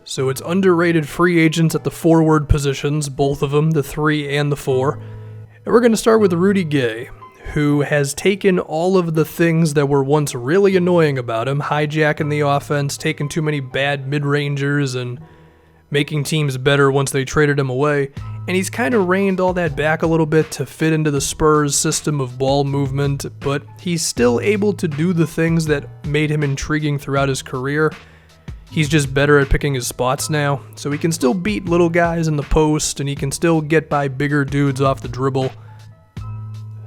So it's underrated free agents at the forward positions, both of them, the 3 and the 4. And we're going to start with Rudy Gay, who has taken all of the things that were once really annoying about him, hijacking the offense, taking too many bad mid-rangers, and making teams better once they traded him away, and he's kind of reined all that back a little bit to fit into the Spurs' system of ball movement, but he's still able to do the things that made him intriguing throughout his career. He's just better at picking his spots now, so he can still beat little guys in the post, and he can still get by bigger dudes off the dribble.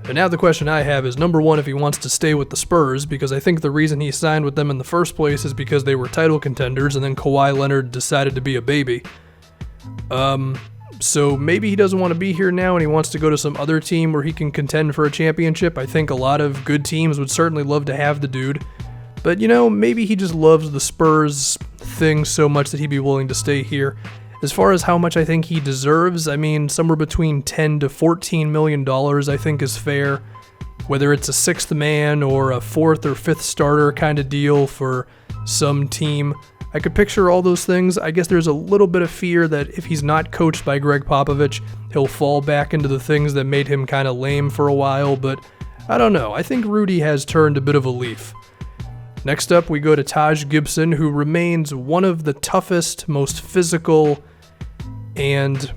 And now the question I have is, number one, if he wants to stay with the Spurs, because I think the reason he signed with them in the first place is because they were title contenders, and then Kawhi Leonard decided to be a baby. So maybe he doesn't want to be here now and he wants to go to some other team where he can contend for a championship. I think a lot of good teams would certainly love to have the dude. But, maybe he just loves the Spurs thing so much that he'd be willing to stay here. As far as how much I think he deserves, I mean, somewhere between $10 to $14 million I think is fair. Whether it's a sixth man or a fourth or fifth starter kind of deal for some team. I could picture all those things. I guess there's a little bit of fear that if he's not coached by Greg Popovich, he'll fall back into the things that made him kind of lame for a while, but I don't know. I think Rudy has turned a bit of a leaf. Next up, we go to Taj Gibson, who remains one of the toughest, most physical, and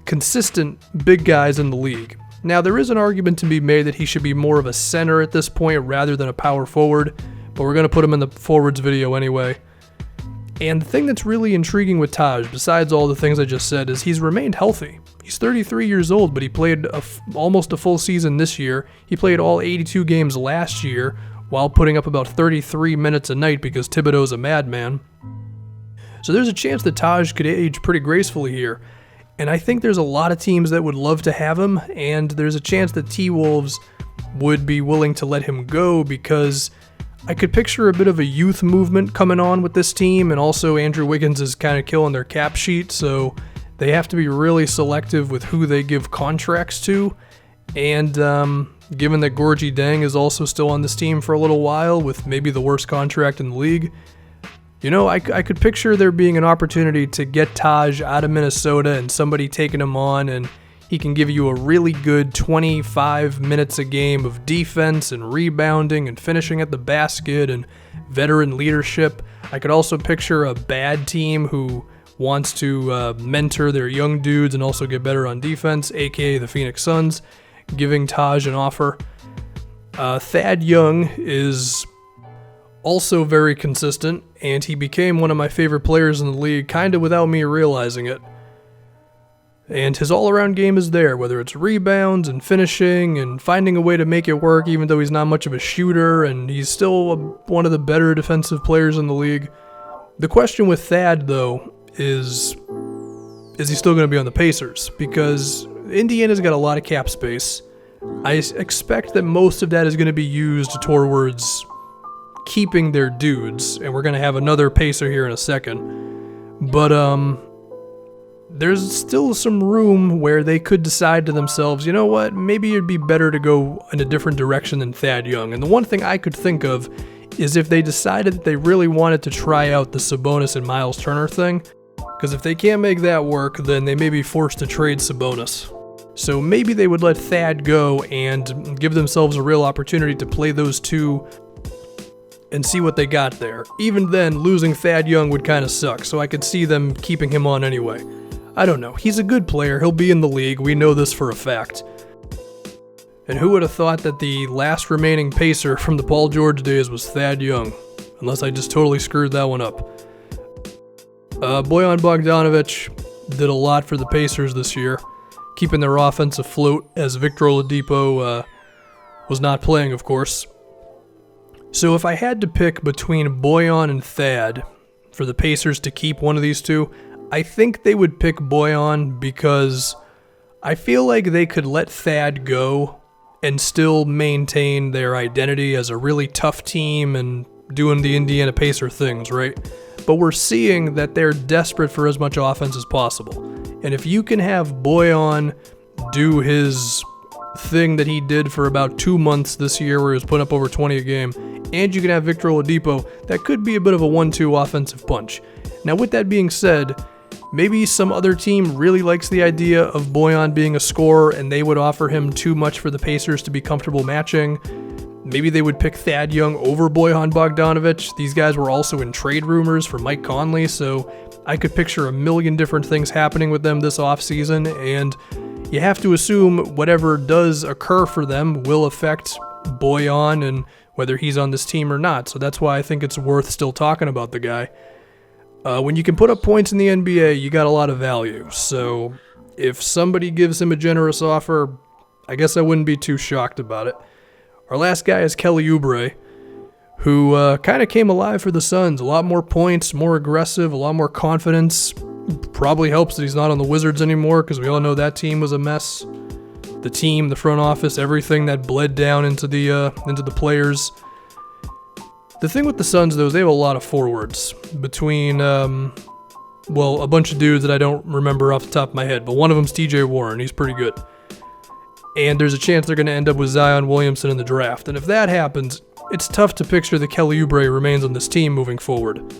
consistent big guys in the league. Now, there is an argument to be made that he should be more of a center at this point rather than a power forward, but we're going to put him in the forwards video anyway. And the thing that's really intriguing with Taj, besides all the things I just said, is he's remained healthy. He's 33 years old, but he played almost a full season this year. He played all 82 games last year while putting up about 33 minutes a night because Thibodeau's a madman. So there's a chance that Taj could age pretty gracefully here. And I think there's a lot of teams that would love to have him, and there's a chance that T-Wolves would be willing to let him go because I could picture a bit of a youth movement coming on with this team, and also Andrew Wiggins is kind of killing their cap sheet, so they have to be really selective with who they give contracts to. And given that Gorgie Deng is also still on this team for a little while with maybe the worst contract in the league, I could picture there being an opportunity to get Taj out of Minnesota and somebody taking him on, and he can give you a really good 25 minutes a game of defense and rebounding and finishing at the basket and veteran leadership. I could also picture a bad team who wants to mentor their young dudes and also get better on defense, aka the Phoenix Suns, giving Taj an offer. Thad Young is also very consistent, and he became one of my favorite players in the league kind of without me realizing it. And his all-around game is there, whether it's rebounds and finishing and finding a way to make it work even though he's not much of a shooter, and he's still one of the better defensive players in the league. The question with Thad, though, is he still going to be on the Pacers? Because Indiana's got a lot of cap space. I expect that most of that is going to be used towards keeping their dudes, and we're going to have another Pacer here in a second. But, there's still some room where they could decide to themselves, you know what, maybe it'd be better to go in a different direction than Thad Young. And the one thing I could think of is if they decided that they really wanted to try out the Sabonis and Miles Turner thing, because if they can't make that work, then they may be forced to trade Sabonis. So maybe they would let Thad go and give themselves a real opportunity to play those two and see what they got there. Even then, losing Thad Young would kind of suck, so I could see them keeping him on anyway. I don't know. He's a good player. He'll be in the league. We know this for a fact. And who would have thought that the last remaining Pacer from the Paul George days was Thad Young? Unless I just totally screwed that one up. Bojan Bogdanovic did a lot for the Pacers this year, keeping their offense afloat as Victor Oladipo was not playing, of course. So if I had to pick between Bojan and Thad for the Pacers to keep one of these two, I think they would pick Bojan because I feel like they could let Thad go and still maintain their identity as a really tough team and doing the Indiana Pacer things, right? But we're seeing that they're desperate for as much offense as possible. And if you can have Bojan do his thing that he did for about 2 months this year where he was putting up over 20 a game, and you can have Victor Oladipo, that could be a bit of a 1-2 offensive punch. Now, with that being said, maybe some other team really likes the idea of Bojan being a scorer and they would offer him too much for the Pacers to be comfortable matching. Maybe they would pick Thad Young over Bojan Bogdanovic. These guys were also in trade rumors for Mike Conley, so I could picture a million different things happening with them this offseason, and you have to assume whatever does occur for them will affect Bojan and whether he's on this team or not. So that's why I think it's worth still talking about the guy. When you can put up points in the NBA, you got a lot of value. So if somebody gives him a generous offer, I guess I wouldn't be too shocked about it. Our last guy is Kelly Oubre, who kind of came alive for the Suns. A lot more points, more aggressive, a lot more confidence. Probably helps that he's not on the Wizards anymore, because we all know that team was a mess. The team, the front office, everything that bled down into the players. The thing with the Suns, though, is they have a lot of forwards between, a bunch of dudes that I don't remember off the top of my head, but one of them's TJ Warren. He's pretty good. And there's a chance they're going to end up with Zion Williamson in the draft. And if that happens, it's tough to picture that Kelly Oubre remains on this team moving forward.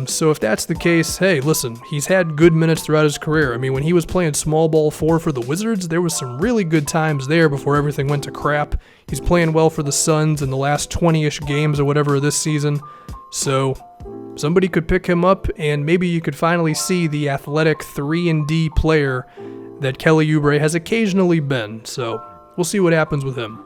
So if that's the case, hey, listen, he's had good minutes throughout his career. I mean, when he was playing small ball 4 for the Wizards, there was some really good times there before everything went to crap. He's playing well for the Suns in the last 20-ish games or whatever this season. So somebody could pick him up, and maybe you could finally see the athletic 3-and-D player that Kelly Oubre has occasionally been. So we'll see what happens with him.